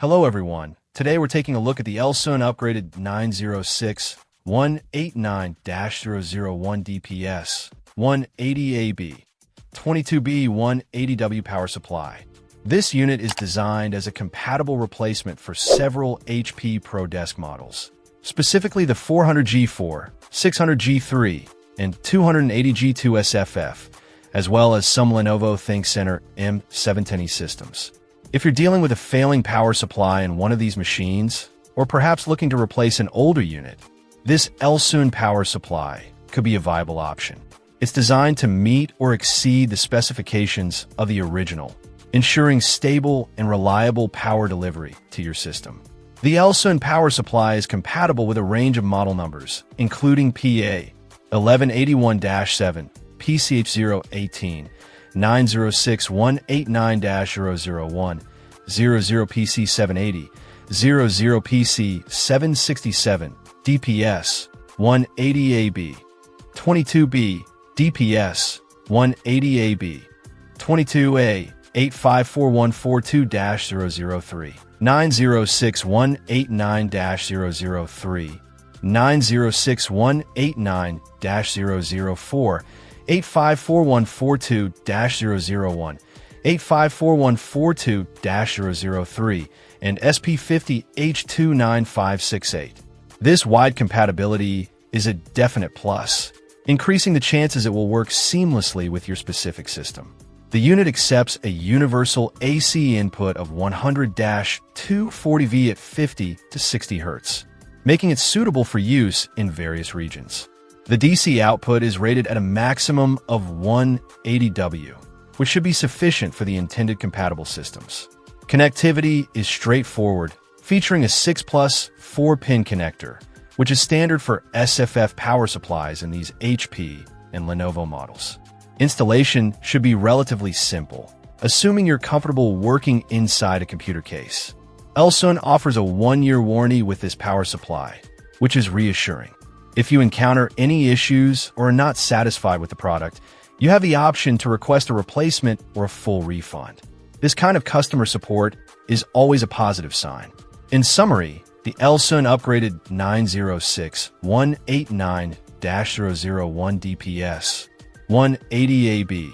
Hello everyone. Today we're taking a look at the LXun upgraded 180W DPS 180AB 22B 180W power supply. This unit is designed as a compatible replacement for several HP ProDesk models, specifically the 400G4, 600G3, and 280G2 SFF, as well as some Lenovo ThinkCentre M710E systems. If you're dealing with a failing power supply in one of these machines, or perhaps looking to replace an older unit, this LXun power supply could be a viable option. It's designed to meet or exceed the specifications of the original, ensuring stable and reliable power delivery to your system. The LXun power supply is compatible with a range of model numbers, including PA 1181-7, PCH018, 906-189-001, 00PC780, 00PC767, DPS 180AB, 22B, DPS 180AB, 22A 854142-003, 906-189-003, 906-189-004, 854142-001, 854142-003, and SP50H29568. This wide compatibility is a definite plus, increasing the chances it will work seamlessly with your specific system. The unit accepts a universal AC input of 100-240V at 50 to 60 Hz, making it suitable for use in various regions. The DC output is rated at a maximum of 180W, which should be sufficient for the intended compatible systems. Connectivity is straightforward, featuring a 6+ 4-pin connector, which is standard for SFF power supplies in these HP and Lenovo models. Installation should be relatively simple, assuming you're comfortable working inside a computer case. LXun offers a 1-year warranty with this power supply, which is reassuring. If you encounter any issues or are not satisfied with the product, you have the option to request a replacement or a full refund. This kind of customer support is always a positive sign. In summary, the LXun upgraded 906-189-001 DPS 180AB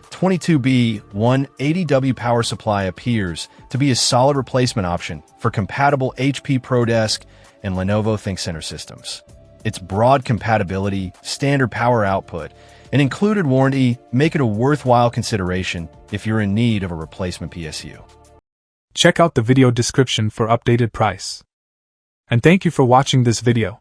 22B 180W power supply appears to be a solid replacement option for compatible HP ProDesk and Lenovo ThinkCentre systems. Its broad compatibility, standard power output, and included warranty make it a worthwhile consideration if you're in need of a replacement PSU. Check out the video description for updated price. And thank you for watching this video.